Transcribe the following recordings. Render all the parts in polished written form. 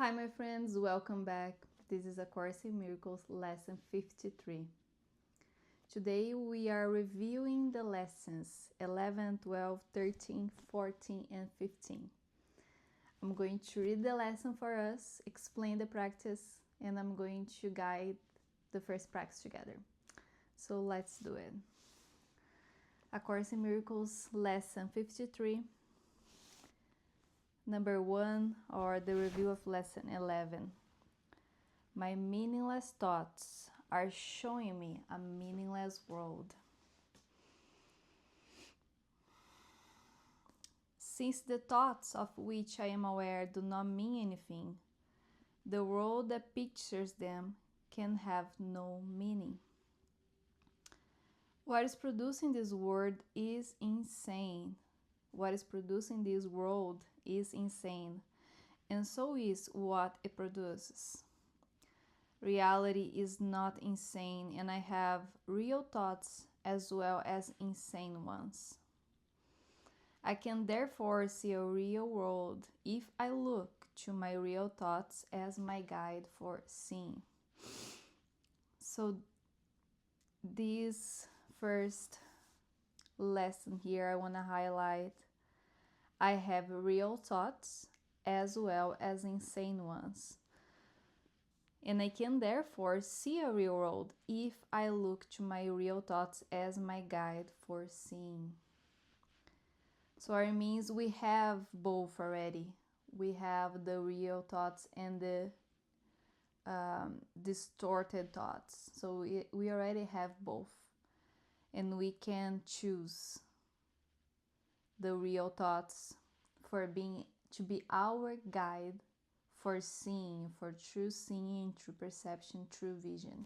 Hi my friends, welcome back. This is A Course in Miracles lesson 53. Today we are reviewing the lessons 11, 12, 13, 14 and 15. I'm going to read the lesson for us, explain the practice, and I'm going to guide the first practice together. So let's do it. A Course in Miracles lesson 53. Number 1, or the review of lesson 11. My meaningless thoughts are showing me a meaningless world. Since the thoughts of which I am aware do not mean anything, the world that pictures them can have no meaning. What is producing this world is insane. What is producing this world is insane, and so is what it produces. Reality is not insane, and I have real thoughts as well as insane ones. I can therefore see a real world if I look to my real thoughts as my guide for seeing. So this first lesson here I want to highlight, I have real thoughts as well as insane ones. And I can therefore see a real world if I look to my real thoughts as my guide for seeing. So it means we have both already. We have the real thoughts and the distorted thoughts. So we already have both. And we can choose the real thoughts to be our guide for seeing, for true seeing, true perception, true vision.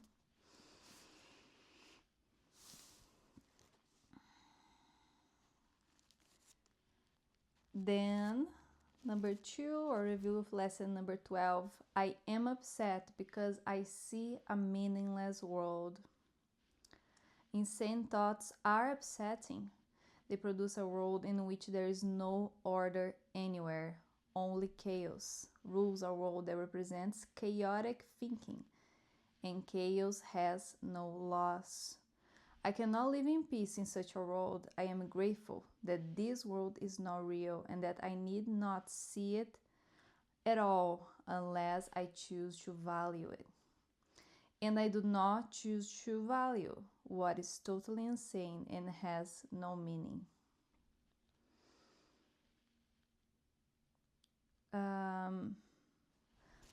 Then, number 2, or review of lesson number 12, I am upset because I see a meaningless world. Insane thoughts are upsetting. They produce a world in which there is no order anywhere, only chaos rules a world that represents chaotic thinking, and chaos has no laws. I cannot live in peace in such a world. I am grateful that this world is not real and that I need not see it at all unless I choose to value it. And I do not choose to value what is totally insane and has no meaning.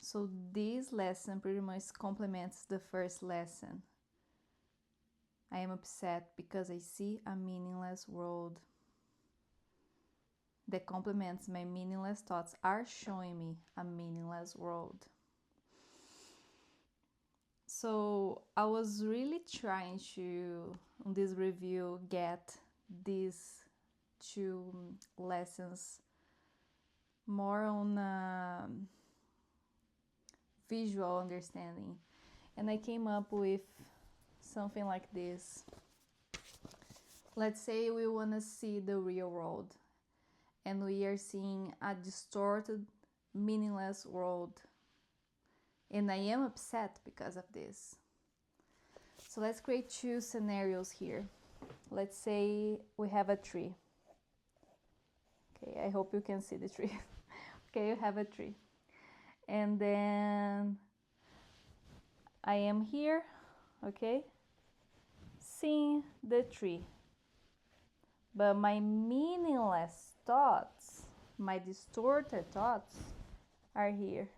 So this lesson pretty much complements the first lesson. I am upset because I see a meaningless world. That complements my meaningless thoughts are showing me a meaningless world. So I was really trying to, on this review, get these 2 lessons more on visual understanding. And I came up with something like this. Let's say we want to see the real world, and we are seeing a distorted, meaningless world. And I am upset because of this. So let's create 2 scenarios here. Let's say we have a tree. Okay, I hope you can see the tree. Okay, you have a tree. And then I am here, okay, seeing the tree. But my meaningless thoughts, my distorted thoughts are here.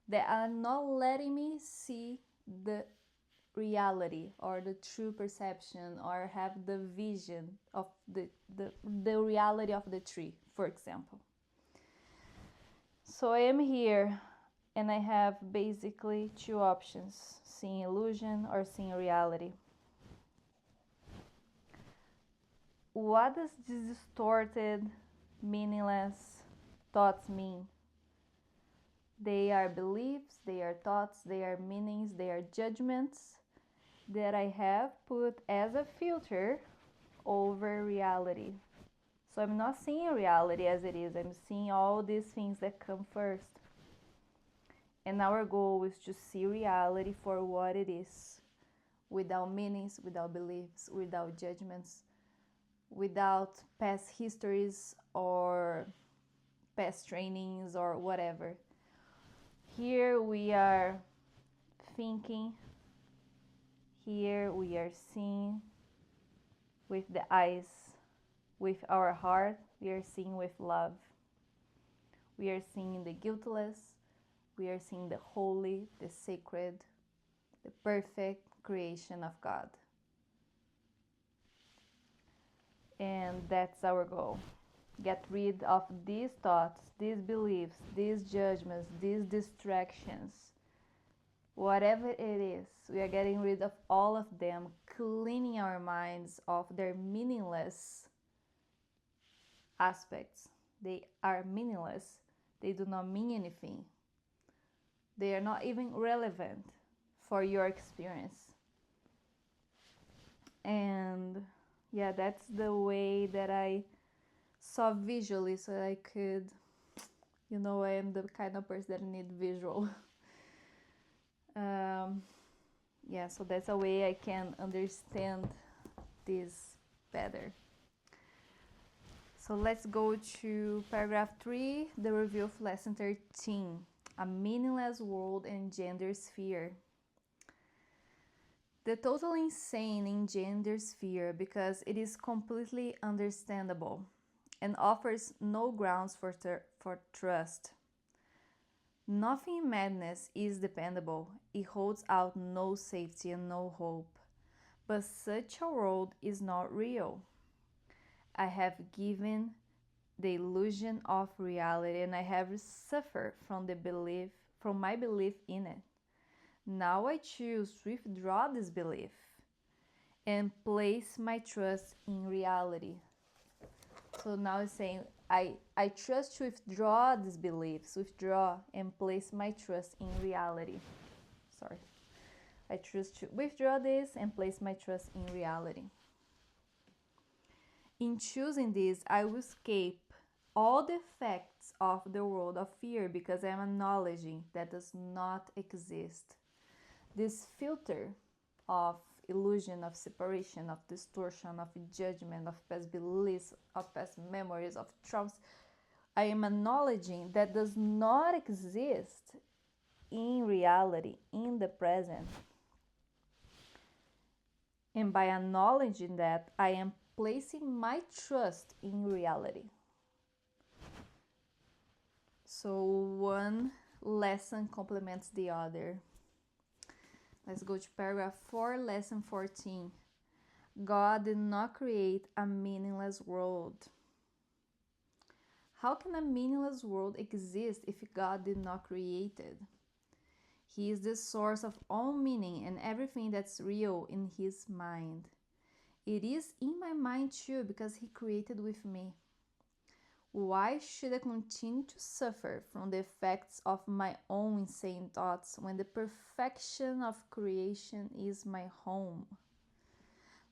That are not letting me see the reality or the true perception or have the vision of the reality of the tree, for example. So I am here and I have basically 2 options, seeing illusion or seeing reality. What does these distorted, meaningless thoughts mean? They are beliefs, they are thoughts, they are meanings, they are judgments that I have put as a filter over reality. So I'm not seeing reality as it is. I'm seeing all these things that come first. And our goal is to see reality for what it is, without meanings, without beliefs, without judgments, without past histories or past trainings or whatever. Here we are thinking, here we are seeing with the eyes, with our heart, we are seeing with love. We are seeing the guiltless, we are seeing the holy, the sacred, the perfect creation of God. And that's our goal. Get rid of these thoughts, these beliefs, these judgments, these distractions. Whatever it is, we are getting rid of all of them, cleaning our minds of their meaningless aspects. They are meaningless. They do not mean anything. They are not even relevant for your experience. And yeah, that's the way that I saw visually, so I could, I am the kind of person that need visual. Yeah, so that's a way I can understand this better. So let's go to paragraph 3, the review of lesson 13, a meaningless world and gender sphere. The total insane engenders fear because it is completely understandable and offers no grounds for trust. Nothing in madness is dependable. It holds out no safety and no hope. But such a world is not real. I have given the illusion of reality and I have suffered from my belief in it. Now I choose to withdraw this belief and place my trust in reality. So now it's saying, I trust to withdraw these beliefs, withdraw and place my trust in reality. I choose to withdraw this and place my trust in reality. In choosing this, I will escape all the effects of the world of fear because I am acknowledging that does not exist. This filter of illusion, of separation, of distortion, of judgment, of past beliefs, of past memories, of traumas, I am acknowledging that does not exist in reality, in the present. And by acknowledging that, I am placing my trust in reality. So one lesson complements the other. Let's go to paragraph 4, lesson 14. God did not create a meaningless world. How can a meaningless world exist if God did not create it? He is the source of all meaning and everything that's real in His mind. It is in my mind too because He created with me. Why should I continue to suffer from the effects of my own insane thoughts when the perfection of creation is my home?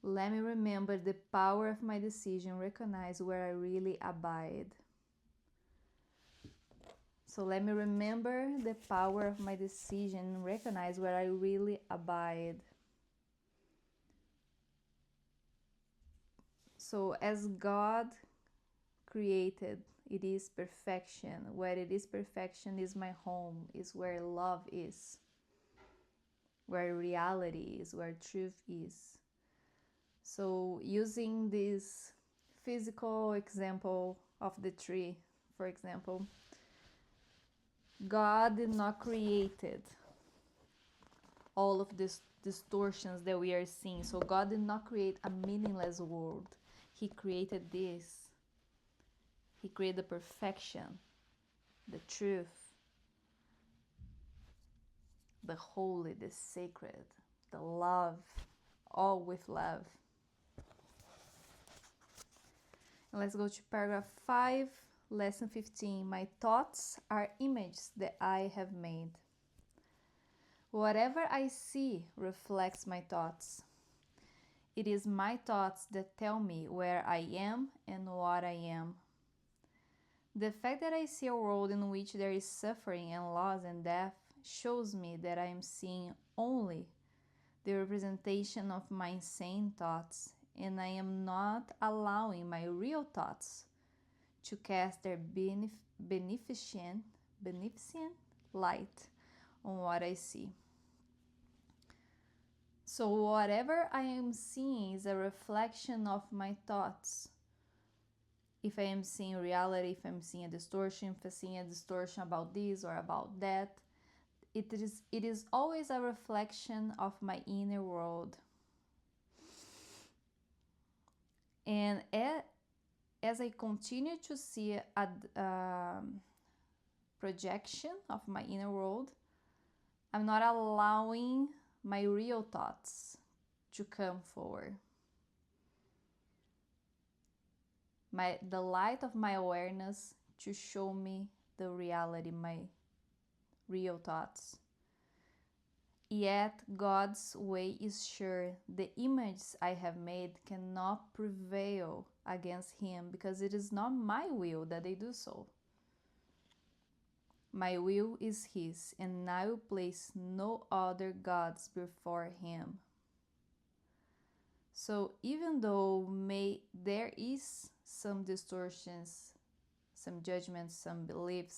Let me remember the power of my decision, recognize where I really abide. So let me remember the power of my decision, recognize where I really abide. So as God created, it is perfection. Where it is perfection is my home, is where love is, where reality is, where truth is. So using this physical example of the tree, for example, God did not create all of these distortions that we are seeing. So God did not create a meaningless world. He created this. He created the perfection, the truth, the holy, the sacred, the love, all with love. And let's go to paragraph 5, lesson 15. My thoughts are images that I have made. Whatever I see reflects my thoughts. It is my thoughts that tell me where I am and what I am. The fact that I see a world in which there is suffering and loss and death shows me that I am seeing only the representation of my insane thoughts, and I am not allowing my real thoughts to cast their beneficent light on what I see. So whatever I am seeing is a reflection of my thoughts. If I am seeing reality, if I'm seeing a distortion, if I'm seeing a distortion about this or about that, it is always a reflection of my inner world. And as I continue to see a projection of my inner world, I'm not allowing my real thoughts to come forward. The light of my awareness to show me the reality, my real thoughts. Yet God's way is sure. The images I have made cannot prevail against Him, because it is not my will that they do so. My will is His, and I will place no other gods before Him. So even though there is some distortions, some judgments, some beliefs,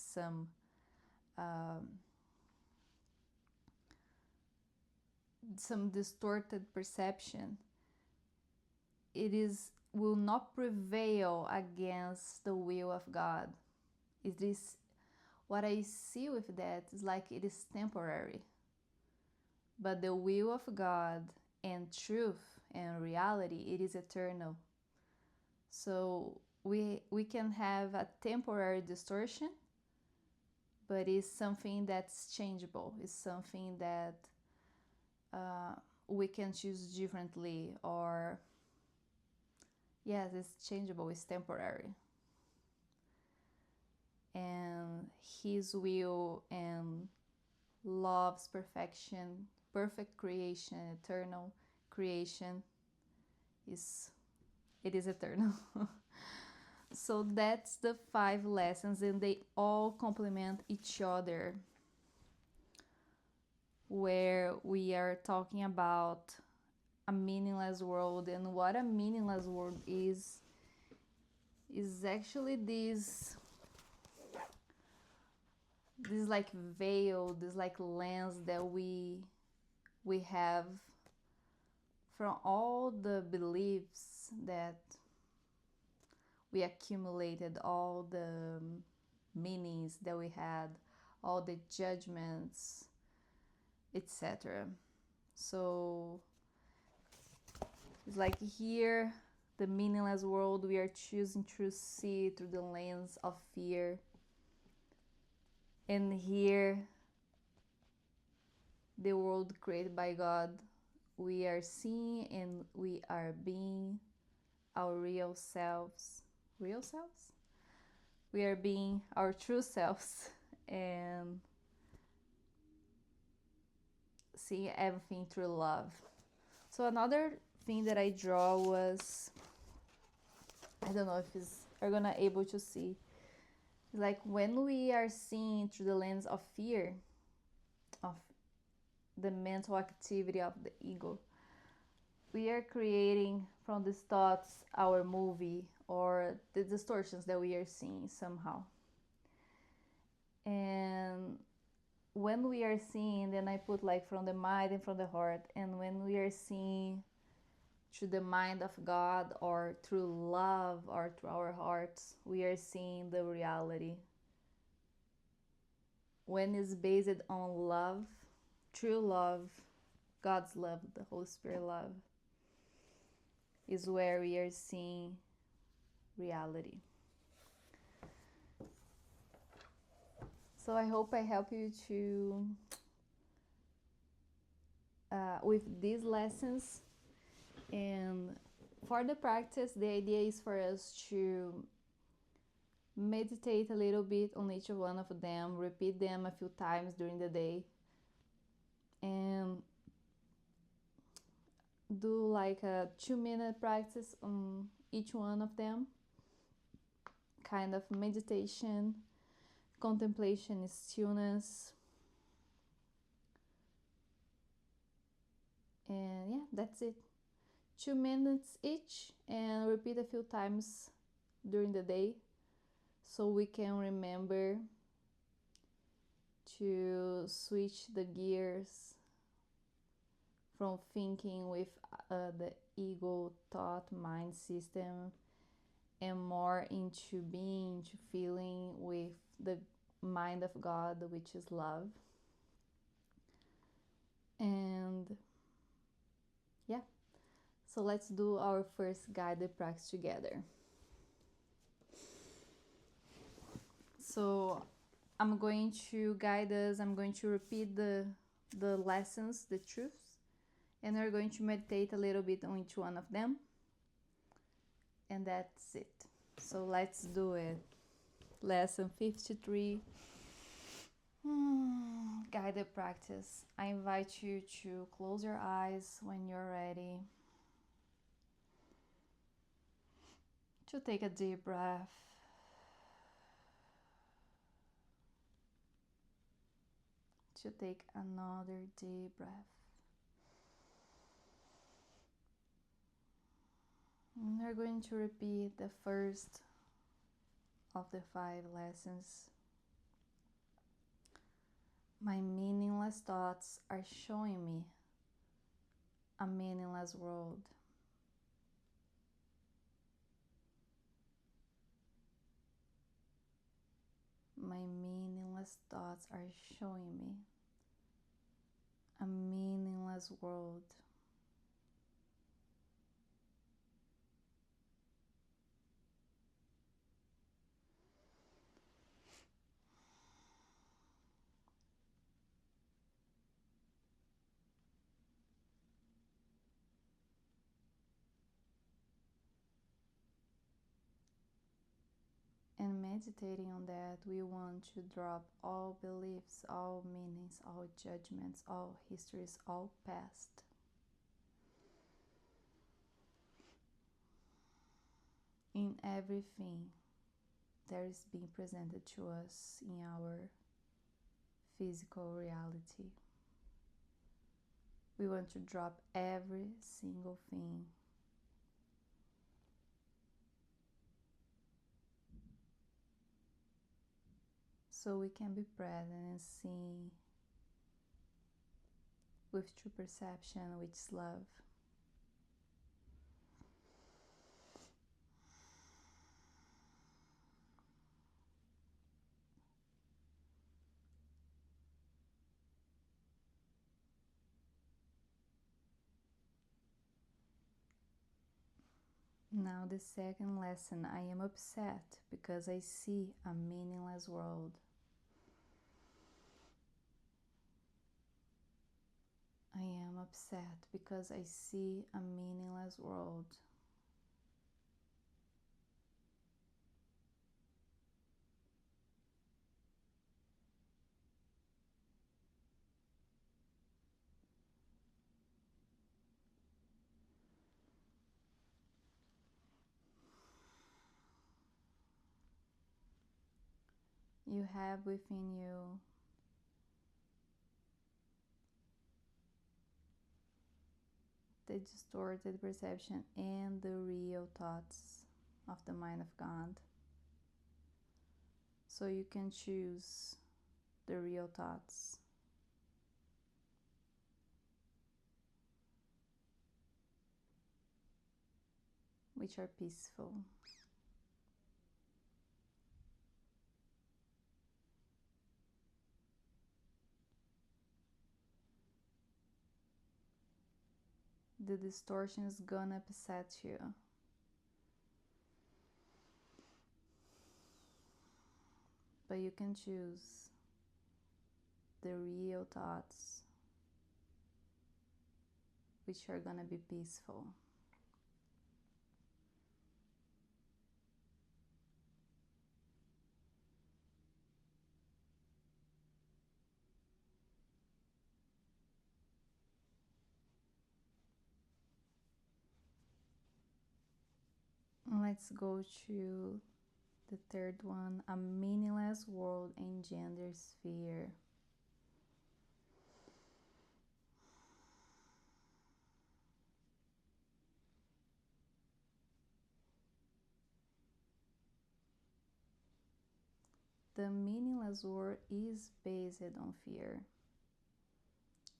some distorted perception, will not prevail against the will of God. It is what I see with that is like it is temporary, but the will of God and truth and reality, it is eternal. So we can have a temporary distortion, but it's something that's changeable. It's something that we can choose differently, or yes, it's changeable, it's temporary. And His will and love's perfection, perfect creation, eternal creation, it is eternal. So that's the 5 lessons, and they all complement each other, where we are talking about a meaningless world. And what a meaningless world is actually this like veil, this like lens that we have from all the beliefs that we accumulated, all the meanings that we had, all the judgments, etc. So it's like here, the meaningless world, we are choosing to see through the lens of fear. And here, the world created by God, we are seeing and we are being our real selves. Real selves? We are being our true selves and see everything through love. So another thing that I draw was, I don't know if you're gonna able to see, like when we are seeing through the lens of fear, of the mental activity of the ego, we are creating from these thoughts our movie, or the distortions that we are seeing somehow. And when we are seeing, then I put like from the mind and from the heart, and when we are seeing through the mind of God, or through love, or through our hearts, we are seeing the reality. When it's based on love, true love, God's love, the Holy Spirit love, is where we are seeing reality. So I hope I help you to with these lessons. And for the practice, the idea is for us to meditate a little bit on each one of them, repeat them a few times during the day, and do like a 2-minute practice on each one of them, kind of meditation, contemplation, stillness, and yeah, that's it. 2 minutes each, and repeat a few times during the day so we can remember to switch the gears from thinking with the ego thought mind system and more into being, into feeling with the mind of God, which is love. And yeah, so let's do our first guided practice together. So I'm going to guide us, I'm going to repeat the lessons, the truths, and we're going to meditate a little bit on each one of them. And that's it. So let's do it. Lesson 53. Guided practice. I invite you to close your eyes when you're ready. To take a deep breath. To take another deep breath. And we're going to repeat the first of the 5 lessons. My meaningless thoughts are showing me a meaningless world. My meaningless thoughts are showing me a meaningless world. And meditating on that, we want to drop all beliefs, all meanings, all judgments, all histories, all past. In everything that is being presented to us in our physical reality. We want to drop every single thing. So we can be present and see with true perception, which is love. Now the second lesson, I am upset because I see a meaningless world. I am upset because I see a meaningless world. You have within you the distorted perception and the real thoughts of the mind of God. So you can choose the real thoughts. Which are peaceful. The distortion is gonna upset you. But you can choose the real thoughts, which are gonna be peaceful. Let's go to the third one. A meaningless world engenders fear. The meaningless world is based on fear.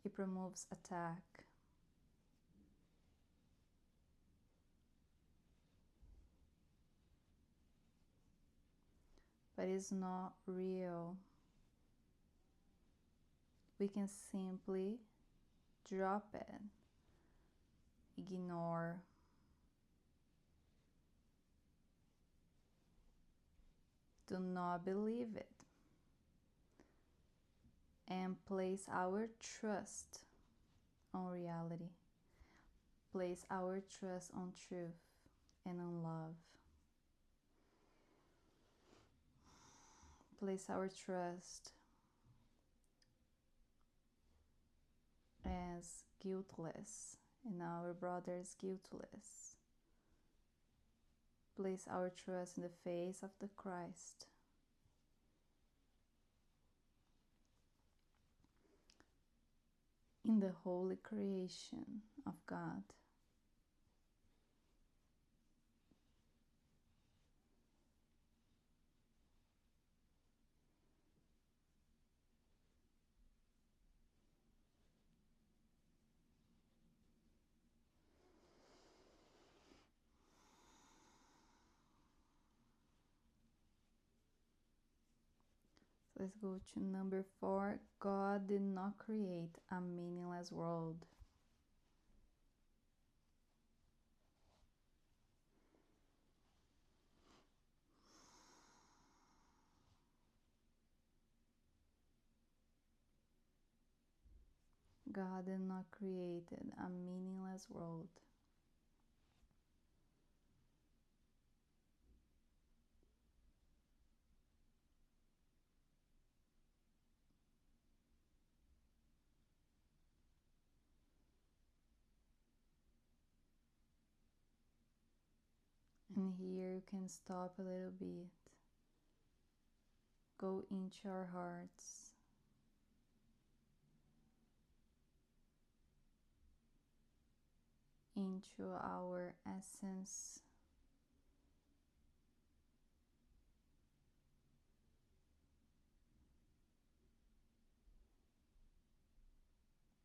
It promotes attack. But it's not real. We can simply drop it, ignore, do not believe it, and place our trust on reality. Place our trust on truth and on love. Place our trust as guiltless and our brothers guiltless. Place our trust in the face of the Christ. In the holy creation of God. Let's go to number 4. God did not create a meaningless world. God did not create a meaningless world. And here you can stop a little bit. Go into our hearts. Into our essence.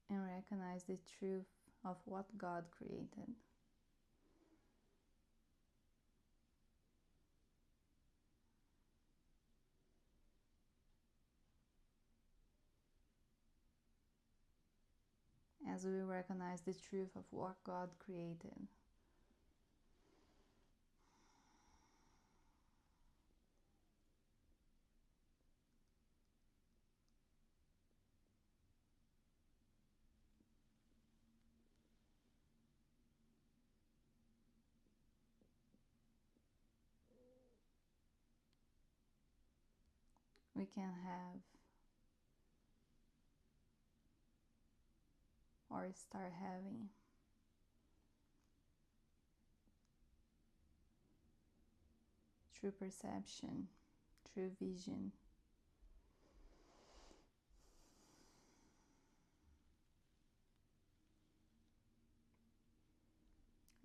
And recognize the truth of what God created. As we recognize the truth of what God created, we can have or start having true perception, true vision.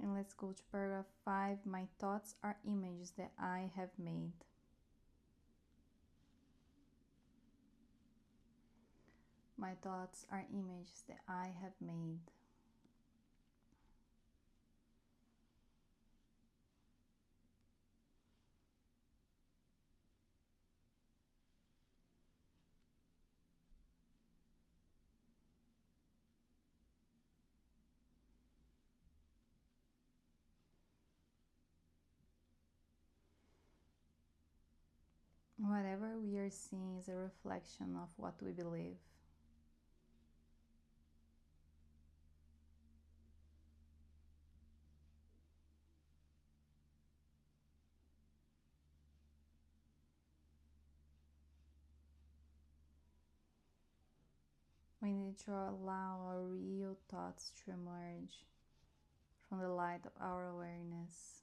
And let's go to paragraph 5. My thoughts are images that I have made. My thoughts are images that I have made. Whatever we are seeing is a reflection of what we believe. We need to allow our real thoughts to emerge from the light of our awareness.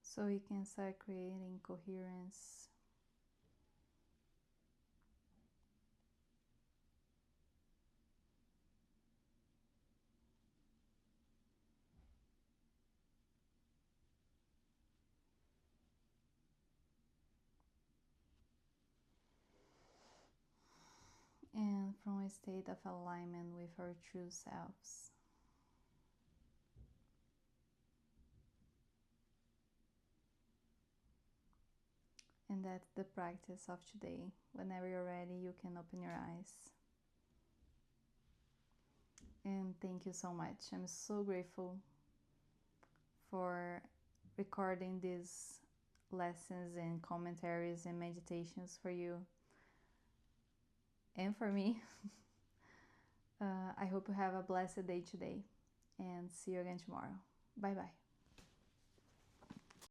So we can start creating coherence. And from a state of alignment with our true selves. And that's the practice of today. Whenever you're ready, you can open your eyes. And thank you so much. I'm so grateful for recording these lessons and commentaries and meditations for you and for me. I hope you have a blessed day today, and see you again tomorrow. Bye bye.